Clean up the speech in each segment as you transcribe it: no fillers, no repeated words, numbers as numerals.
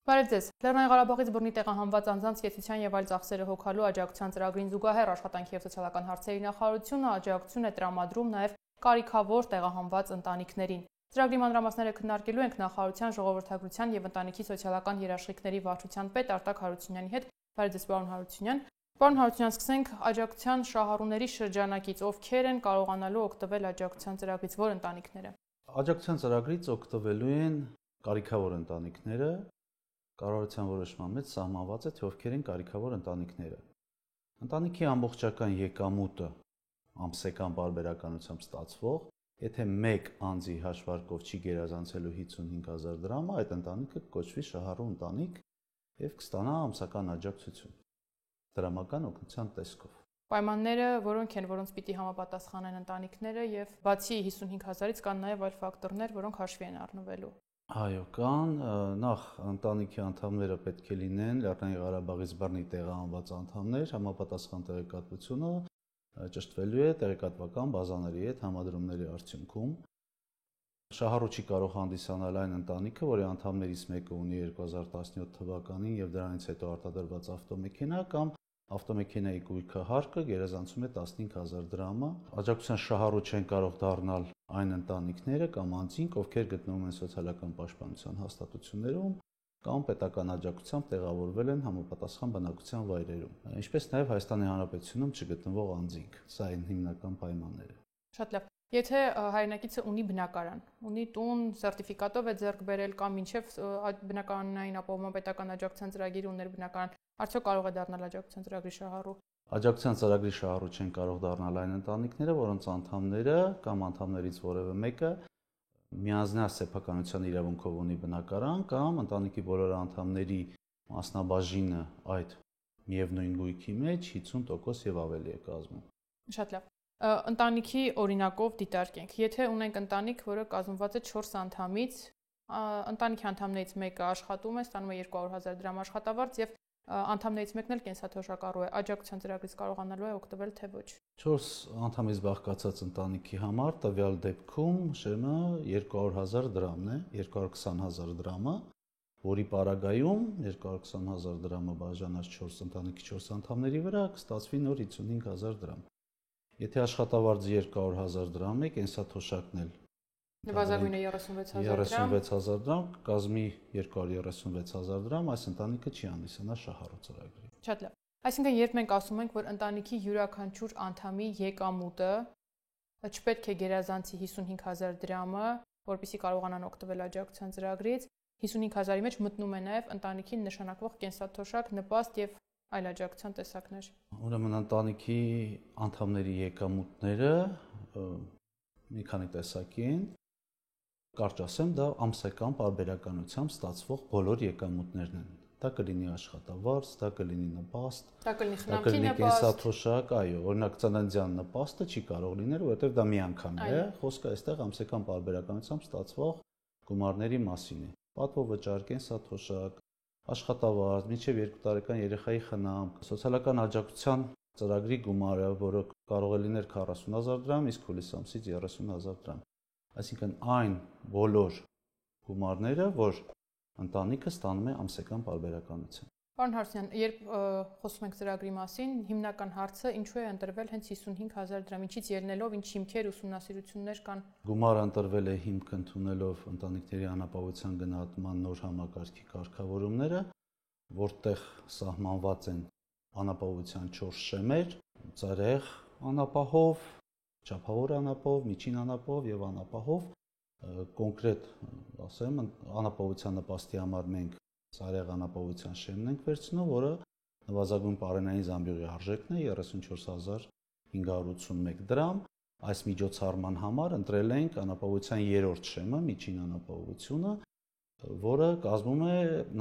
Բարև ձեզ։ Լեռնային Ղարաբաղից բռնի տեղահանված անձանց կեցության եւ այլ ծախսերը հոգալու աջակցության ծրագրին զուգահեռ Աշխատանքի եւ սոցիալական հարցերի նախարարությունը աջակցություն է տրամադրում նաեւ կարիքավոր տեղահանված ընտանիքներին։ Ծրագրի մանրամասները քննարկելու ենք նախարարության ժողովրդագրության եւ ընտանիքի սոցիալական երաշխիքների վարչության պետ Արտակ Հարությունյանի հետ։ Բարև ձեզ, պարոն Հարությունյան։ Պարոն Հարությունյան, սկսենք աջակցության շահառուների շրջանակից, ովքեր են կարողանալու օգտվել աջակցության ծրագրից, որ ընտանիքները։ Աջակցության ծրագրից օգտվելու են կարիքավոր ընտանիքները, կառավարության որոշման մեջ սահմանված է, թե ովքեր են կարիքավոր ընտանիքները։ Ընտանիքի ամբողջական եկամուտը ամսական պարբերականությամբ ստացվող, եթե մեկ անձի հաշվարկով չի գերազանցելու 55,000 դրամը, այդ ընտանիքը կոչվի շահառու ընտանիք եւ կստանա ամսական աջակցություն դրամական օգնության տեսքով։ Պայմանները որոնք են, որոնց պիտի համապատասխանեն ընտանիքները եւ բացի 55,000-ից կան նաեւ այլ ֆակտորներ, որոնք հաշվի են առնվելու։ Այո, կան, նախ ընտանիքի անդամները պետք է լինեն Լեռնային Ղարաբաղից բռնի տեղահանված անդամներ, համապատասխան տեղեկատվությունը ճշտվելու է տեղեկատվական բազաների հետ համադրումների արդյունքում։ Շահառու չի կարող հանդիսանալ այն ընտանիքը, որի անդամներից մեկը ունի 2017 թվականին եւ դրանից հետո արտադրված ավտոմեքենա կամ ավտոմեքենայի գույքը հարկը գերազանցում է 15,000 դրամը։ Աջակցության շահառու չեն կարող դառնալ այն ընտանիքները կամ անձինք, ովքեր գտնվում են սոցիալական պաշտպանության հաստատություններում կամ պետական աջակցությամբ տեղավորվել են համապատասխան բնակության վայրերում, ինչպես նաև Հայաստանի Հանրապետությունում չգտնվող անձինք։ Սա են հիմնական պայմանները։ Շատ լավ։ Եթե հայրենակիցը ունի բնակարան, ունի տուն, սերտիֆիկատով է ձեռք բերել կամ մինչև բնակարանային ապահովման պետական աջակցության ծրագիրը ուներ բնակարան, արդյոք կարող է դառնալ աջակցության ծրագրի շահառու։ Աջակցության ծրագրի շահառու չեն կարող դառնալ այն ընտանիքները, որոնց անդամները կամ անդամներից որևէ մեկը միանձնյա սեփականության իրավունքով ունի բնակարան կամ ընտանիքի բոլոր անդամների մասնաբաժինը այդ միևնույն գույքի մեջ 50% եւ ավելի է կազմում։ Շատ լավ։ Ընտանիքի օրինակով դիտարկենք։ Եթե ունենք ընտանիք, որը կազմված է 4 անդամից, ընտանիքի անդամներից մեկը աշխատում է, ստանում է 200,000 դրամ աշխատավարձ եւ անդամներից մեկն էլ կենսաթոշակառու է, աջակցության ծրագրից կարողանալու է օգտվել թե ոչ։ 4 անդամից բաղկացած ընտանիքի համար տվյալ դեպքում շեմը 200,000 դրամն է, 220,000 դրամը, որի պարագայում 220,000 դրամը բաժանած 4 ընտանիքի 4 անդամների վրա կստացվի նոր 55,000 դրամ։ Եթե աշխատավարձը 200,000 դրամ է, կենսաթոշակն էլ նվազագույնը 36,000 դրամ, կազմի 236,000 դրամ, այս ընտանիքը չի հանդիսանա շահառու ծրագրի։ Շատ լավ։ Այսինքն, երբ մենք ասում ենք, որ ընտանիքի յուրաքանչյուր անդամի եկամուտը չպետք է գերազանցի 55,000 դրամը, որպեսզի կարողանան օգտվել աջակցության ծրագրից, 55,000-ի մեջ մտնում է նաև ընտանիքին նշանակվող կենսաթոշակ, նպաստ եւ այլ աջակցության տեսակներ։ Ուրեմն ընտանիքի անդամների եկամուտները մի քանի տեսակի են։ Կարճ ասեմ, դա ամսական պարբերականությամբ ստացվող բոլոր եկամուտներն են։ Դա կլինի աշխատավարձ, դա կլինի նպաստ, դա կլինի դա կլինի կենսաթոշակ, այո, օրինակ ծննդյան նպաստը չի կարող լինել, որովհետև դա միանգամի է, խոսքը այստեղ ամսական պարբերականությամբ ստացվող գումարների մասին է։ Պատվո վճար, կենսաթոշակ, աշխատավարձ, մինչև 2 տարեկան երեխայի խնամք, սոցիալական աջակցության ծրագրի գումարը, որը կարող է լինել 40,000 դրամ, իսկ հուլիս ամսից 30,000 դրամ։ Այսինքն այն բոլոր գումարները, որ ընտանիքը ստանում է ամսական պարբերականությամբ։ Պարոն Հարությունյան, երբ խոսում ենք ծրագրի մասին, հիմնական հարցը ինչու է ընտրվել հենց 55,000 դրամ, ինչից ելնելով, ինչ հիմքեր, ուսումնասիրություններ կան։ Գումարը ընտրվել է հիմք ընդունելով ընտանիքների անապահովության գնահատման նոր համակարգի կարգավորումները, որտեղ սահմանված են անապահովության 4 շեմեր՝ ծերեղ անապահով, չափավոր անապահով, միջին անապահով եւ անապահով։ Կոնկրետ ասեմ, անապահովության նպաստի համար մենք ծարեղ անապահովության շեմն ենք վերցնում, որը նվազագույն պարենային զամբյուղի արժեքն է 34,581 դրամ։ Այս միջոցառման համար ընտրել ենք անապահովության 3-րդ շեմը, միջին անապահովությունը, որը կազմում է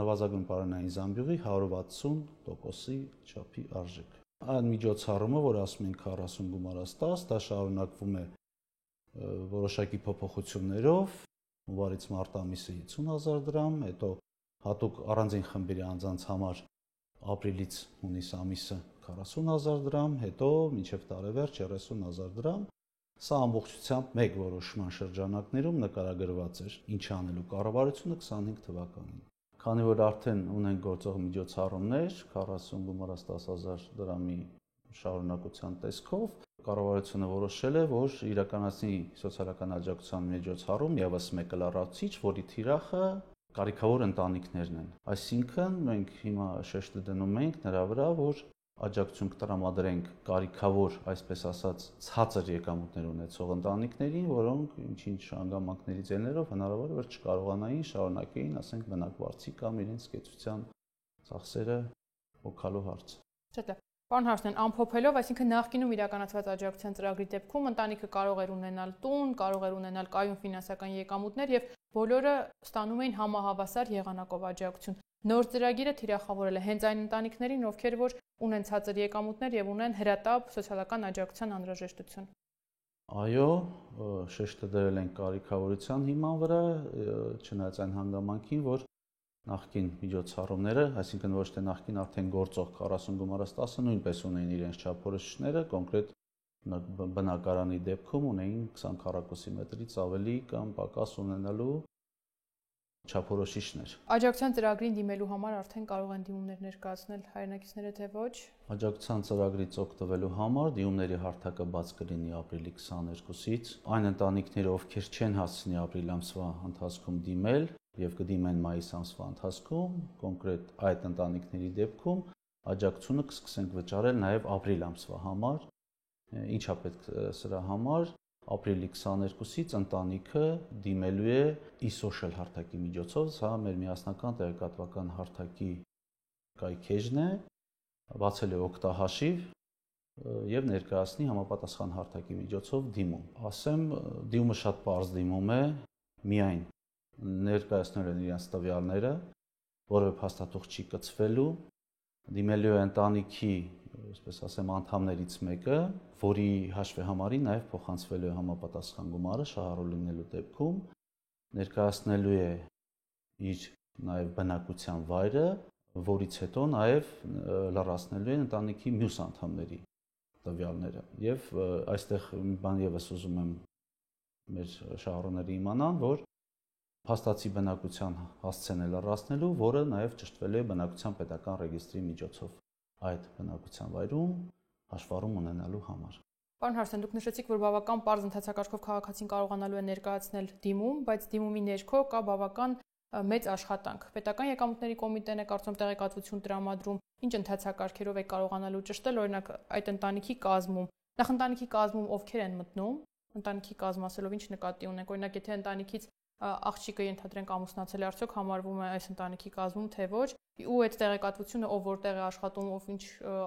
նվազագույն պարենային զամբյուղի 160%-ի չափի արժեք։ Այն միջոցառումը, որ ասում ենք 40 գումարած 10, դա շարունակվում է որոշակի փոփոխություններով, հունվարից մարտ ամիսը 50,000 դրամ, հետո հատուկ առանձին խմբերի անձանց համար ապրիլից հունիս ամիսը 40,000 դրամ, հետո մինչև տարեվերջ 30,000 դրամ։ Սա ամբողջությամբ մեկ որոշման շրջանակներում նկարագրված էր, ինչ անելու կառավարությունը 25 թվականին։ Քանի որ արդեն ունեն գործող միջոցառումներ 40 գումարած 10,000 դրամի շարունակության տեսքով, կառավարությունը որոշել է, որ իրականացնի սոցիալական աջակցության միջոցառում եւս մեկ լրացուցիչ, որի թիրախը կարիքավոր ընտանիքներն են։ Այսինքն մենք հիմա շեշտը դնում ենք նրա վրա, որ աջակցություն կտրամադրենք կարիքավոր, այսպես ասած, ցածր եկամուտներ ունեցող ընտանիքներին, որոնք ինչ-ինչ հանգամանքների ձեռներով հնարավոր է որ չկարողանային շարունակեին, ասենք, բնակվարձի կամ իրենց կեցության ծախսերը հոգալու հարցը։ Չէ՞։ Պարոն Հարությունյան, ամփոփելով, այսինքն նախկինում իրականացված աջակցության ծրագրի դեպքում ընտանիքը կարող էր ունենալ տուն, կարող էր ունենալ կայուն ֆինանսական եկամուտներ եւ բոլորը ստանում էին համահավասար եղանակով աջակցություն։ Նոր ծրագիրը թիրախավորել է հենց այն ընտանիքներին, ովքեր որ ունեն ցածր եկամուտներ եւ ունեն հրատապ սոցիալական աջակցության անհրաժեշտություն։ Այո, շեշտը դրել են կարիքավորության հիման վրա, չնայած այն հանգամանքին, որ նախկին միջոցառումները, այսինքն ոչ թե նախկին արդեն գործող 40 գումարած 10-ը նույնպես ունեին իրենց չափորոշիչները, կոնկրետ բնակարանի դեպքում ունեին 20 քառակուսի մետրից ավելի կամ պակաս ունենալու չափորոշիչներ։ Աջակցության ծրագրին դիմելու համար արդեն կարող են դիմումներ ներկայացնել հայրենակիցները, թե ոչ։ Աջակցության ծրագրից օգտվելու համար դիմումների հարթակը բաց կլինի ապրիլի 22-ից։ Այն ընտանիքները, ովքեր չեն հասցնի ապրիլ ամսվա ընթացքում դիմել եւ կդիմեն մայիս ամսվա ընթացքում, կոնկրետ այդ ընտանիքների դեպքում աջակցությունը կսկսենք վճարել նաեւ ապրիլ ամսվա համար։ Ինչա պետք սրա համար ապրիլի 22-ից ընտանիքը դիմելու է e-social հարթակի միջոցով, սա մեր միասնական տեղեկատվական հարթակի կայքեջն է, բացել է օգտահաշիվ եւ ներկայացնի համապատասխան հարթակի միջոցով դիմում։ Ասեմ, դիմումը շատ պարզ դիմում է, միայն ներկայացնել են իրենց տվյալները, որևէ փաստաթուղթ չի կցվելու, դիմելու է ընտանիքի, այսպես ասեմ, անդամներից մեկը, որի հաշվեհամարին նաև փոխանցվելու է համապատասխան գումարը շահառու լինելու դեպքում, ներկայացնելու է իր նաև բնակության վայրը, որից հետո նաև լրացնելու է ընտանիքի մյուս անդամների տվյալները։ Եվ այստեղ մի բան եւս ուզում եմ մեր շահառուները իմանան, որ փաստացի բնակության հասցեն է լրացնելու, որը նաև ճշտվելու է բնակության պետական ռեգիստրի միջոցով այդ բնակության վայրում հաշվառում ունենալու համար։ Պարոն Հարությունյան, դուք նշեցիք, որ բավական պարզ ընթացակարգով քաղաքացին կարողանալու է ներկայացնել դիմում, բայց դիմումի ներքո կա բավական մեծ աշխատանք։ Պետական եկամուտների կոմիտեն է կարծում տեղեկատվություն տրամադրում, ինչ ընթացակարգերով է կարողանալու ճշտել, օրինակ այդ ընտանիքի կազմում։ Նախ ընտանիքի կազմում ովքեր են մտնում, ընտանիքի կազմ ասելով ինչ նկատի ունենք, օրինակ եթե ընտանիքից աղջիկը ենթադրենք ամուսնացել է, արդյոք համարվում է այս ընտանիքի կազմում, թե ոչ, ու այդ տեղեկատվությունը ով որտեղ է աշխատում, ով ինչ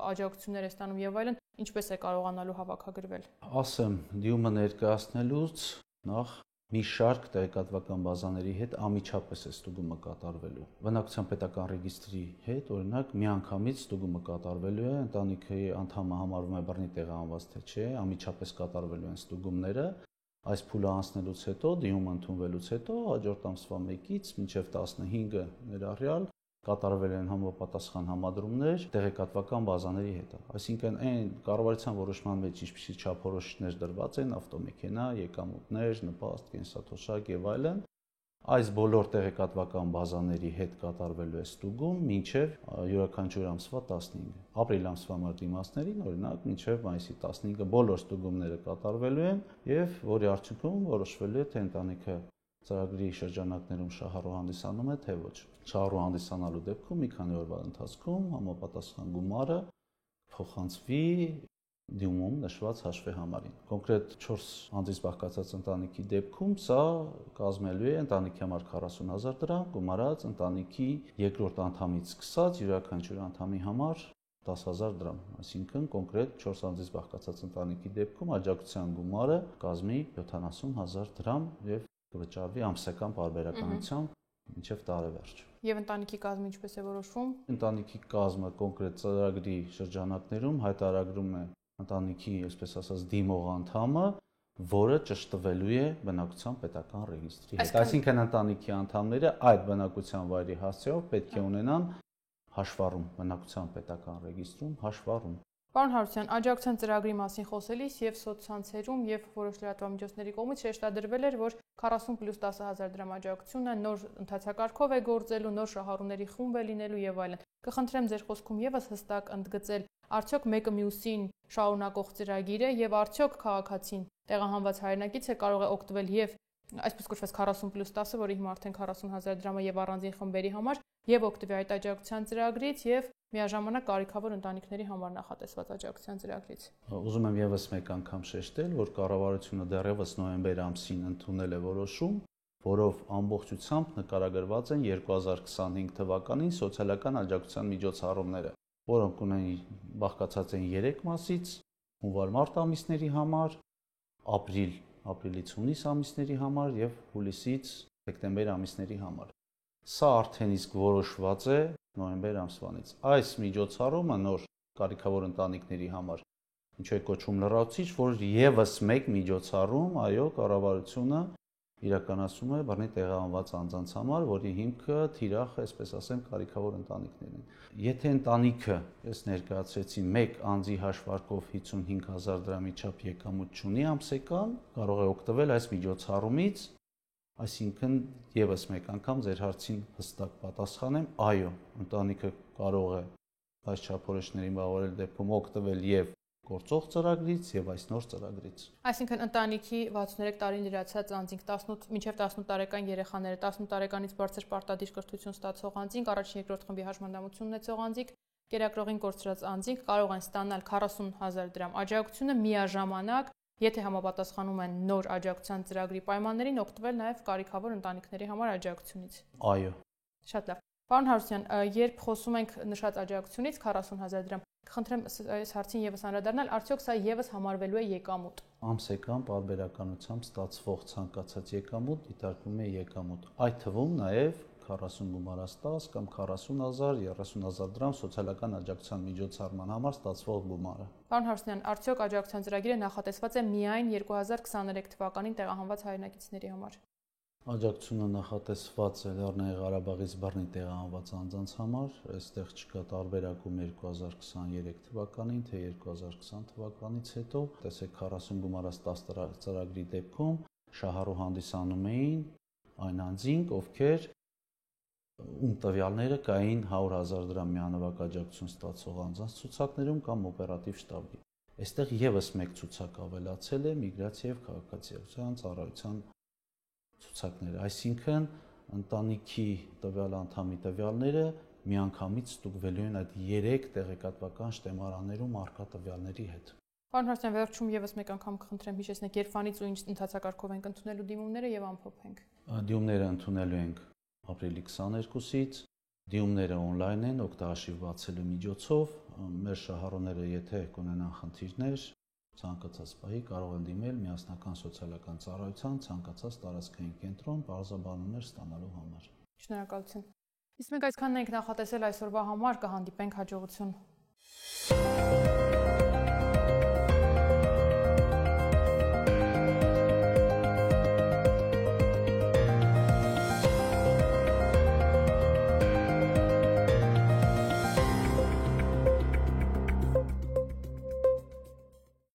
աջակցություններ է ստանում եւ այլն, ինչպես է կարողանալու հավաքագրվել։ Ասեմ, դիմումը ներկայացնելուց նախ մի շարք տեղեկատվական բազաների հետ անմիջապես է ստուգումը կատարվելու։ Բնակության պետական ռեգիստրի հետ, օրինակ, միանգամից ստուգումը կատարվելու է, ընտանիքի անդամը համարվում է բռնի տեղահանված թե չէ, անմիջապես կատարվելու են ստուգումները։ Այս փուլը անցնելուց հետո, դիմումը ընդունվելուց հետո, հաջորդ ամսվա 1-ից մինչև 15-ը ներառյալ կատարվել են համապատասխան համադրումներ տեղեկատվական բազաների հետ։ Այսինքն այն կառավարության որոշման մեջ ինչպիսի չափորոշիչներ դրված են, ավտոմեքենա, եկամուտներ, նպաստ, կենսաթոշակ եւ այլն, այս բոլոր տեղեկատվական բազաների հետ կատարվելու է ստուգում մինչև յուրաքանչյուր ամսվա 15-ը։ Ապրիլ ամսվա դիմացներին, օրինակ, մինչև մայիսի 15-ը բոլոր ստուգումները կատարվելու են եւ որի արդյունքում որոշվելու է թե ընտանիքը ծրագրի շրջանակներում շահառու հանդիսանում է թե ոչ։ Շահառու հանդիսանալու դեպքում մի քանի օրվա ընթացքում համապատասխան գումարը փոխանցվի դիմում նշված հաշվեհամարին։ Կոնկրետ 4 անձից բաղկացած ընտանիքի դեպքում սա կազմելու է ընտանիքի համար 40,000 դրամ, գումարած ընտանիքի երկրորդ անդամից սկսած յուրաքանչյուր անդամի համար 10,000 դրամ, այսինքն կոնկրետ 4 անձից բաղկացած ընտանիքի դեպքում աջակցության գումարը կազմի 70,000 դրամ եւ կվճարվի ամսական պարբերականությամբ մինչև տարեվերջ։ Եվ ընտանիքի կազմը ինչպես է որոշվում։ Ընտանիքի կազմը կոնկրետ ծրագրի շրջանակներում հայտարարում է ընտանիքի, այսպես ասած, դիմող անդամը, որը ճշտվելու է բնակության պետական ռեգիստրի հետ։ Այսինքն ընտանիքի անդամները այդ բնակության վայրի հասցեով պետք է ունենան հաշվառում բնակության պետական ռեգիստրում հաշվառում։ Պարոն Հարությունյան, աջակցության ծրագրի մասին խոսելիս եւ սոցցանցերում եւ որոշ լրատվամիջոցների կողմից շեշտադրվել էր, որ 40+10,000 դրամ աջակցությունը նոր ընթացակարգով է գործելու, նոր շահառուների խումբ է լինելու եւ այլն։ Կխնդրեմ ձեր խոսքում եւս հստակ ընդգծել, արդյոք մեկը մյուսին շարունակող ծրագիր է եւ արդյոք քաղաքացին տեղահանված հայրենակիցը կարող է օգտվել եւ այսպես կոչված 40+10-ը, որի հիմա արդեն 40,000 դրամը եւ առանձին խմբերի համար եւ օգտվի այդ աջակցության ծրագրից եւ միաժամանակ կարիքավոր ընտանիքների համար նախատեսված աջակցության ծրագրից։ Ուզում եմ եւս մեկ անգամ շեշտել, որ կառավարությունը դեռևս նոյեմբեր ամսին ընդունել է որոշում, որով ամբողջությամբ նկարագրված են 2025 թվականին սոցիալական աջակցության միջոցառումները, որոնք բաղկացած են 3 մասից՝ հունվար-մարտ ամիսների համար, ապրիլից հունիս ամիսների համար եւ հուլիսից դեկտեմբեր ամիսների համար։ Սա արդեն իսկ որոշված է նոյեմբեր ամսվանից։ Այս միջոցառումը նոր կարիքավոր ընտանիքների համար ինչու է կոչվում լրացուցիչ, որ եւս մեկ միջոցառում, այո, կառավարությունը իրականացում է բռնի տեղահանված անձանց համար, որի հիմքը թիրախ, այսպես ասեմ, կարիքավոր ընտանիքներն են։ Եթե ընտանիքը, ես ներկայացրեցի, մեկ անձի հաշվարկով 55,000 դրամի չափ եկամուտ ունի ամսական, կարող է օգտվել այս միջոցառումից, այսինքն եւս մեկ անգամ ձեր հարցին հստակ պատասխանեմ, այո, ընտանիքը կարող է այս չափորոշիչներին բավարարել դեպքում օգտվել եւ գործող ծրագրից եւ այս նոր ծրագրից։ Այսինքն ընտանիքի 63 տարին լրացած անձինք 18 մինչև 18 տարեկան երեխաները 18 տարեկանից բարձր պարտադիր կրթություն ստացող անձինք, առաջին-երկրորդ խմբի հաշմանդամություն ունեցող անձինք, կերակրողին կորցրած անձինք կարող են ստանալ 40,000 դրամ աջակցությունը միաժամանակ, եթե համապատասխանում են նոր աջակցության ծրագրի պայմաններին, օգտվել նաեւ կարիքավոր ընտանիքների համար աջակցությունից։ Այո։ Շատ լավ։ Պարոն Հարությունյան, երբ խոսում ենք նշած աջակցությունից 40,000 դրամ, կխնդրեմ այս հարցին եւս անդրադառնալ, արդյոք սա եւս համարվելու է եկամուտ։ Ամսական պարբերականությամբ ստացվող ցանկացած եկամուտ դիտարկվում է եկամուտ։ Այդ թվում նաեւ 40 գումարած 10 կամ 40,000, 30,000 դրամ սոցիալական աջակցության միջոցառման համար ստացվող գումարը։ Պարոն Հարությունյան, արդյոք աջակցության ծրագիրը նախատեսված է միայն 2023 թվականին տեղահանված հայրենակիցների համար։ Աջակցությունը նախատեսված է Լեռնային Ղարաբաղից բռնի տեղահանված անձանց համար, այստեղ չկա տարբերակում 2023 թվականին, թե 2020 թվականից հետո։ Տեսեք 40 գումարած 10 ծրագրի դեպքում շահառու հանդիսանում էին այն անձինք, ովքեր ում տվյալները կային 100,000 դրամ միանվագ աջակցություն ստացող անձանց ցուցակներում կամ օպերատիվ շտաբի։ Այստեղ եւս մեկ ցուցակ ավելացել է միգրացիա եւ քաղաքացիական ծառայության ցուցակները, այսինքն ընտանիքի տվյալ անդամի տվյալները միանգամից ստուգվելու են այդ 3 տեղեկատվական շտեմարաններում առկա տվյալների հետ։ Պարոն Հարությունյան, վերջում եւս մեկ անգամ կխնդրեմ հիշեցնեք երբանից ու ինչ ընթացակարգով ենք ընդունելու դիմումները եւ ամփոփենք։ Դիմումները ընդունելու ենք ապրիլի 22-ից, դիմումները on-line են օգտահաշիվ բացելու միջոցով, մեր շահառուները եթե կունենան խնդիրներ, ցանկացած պահի կարող են դիմել միասնական սոցիալական ծառայության ցանկացած տարածքային կենտրոն բարձրաբանումներ ստանալու համար։ Շնորհակալություն։ Իսկ մենք այսքանն ենք նախատեսել այսօրվա համար, կհանդիպենք հաջողություն։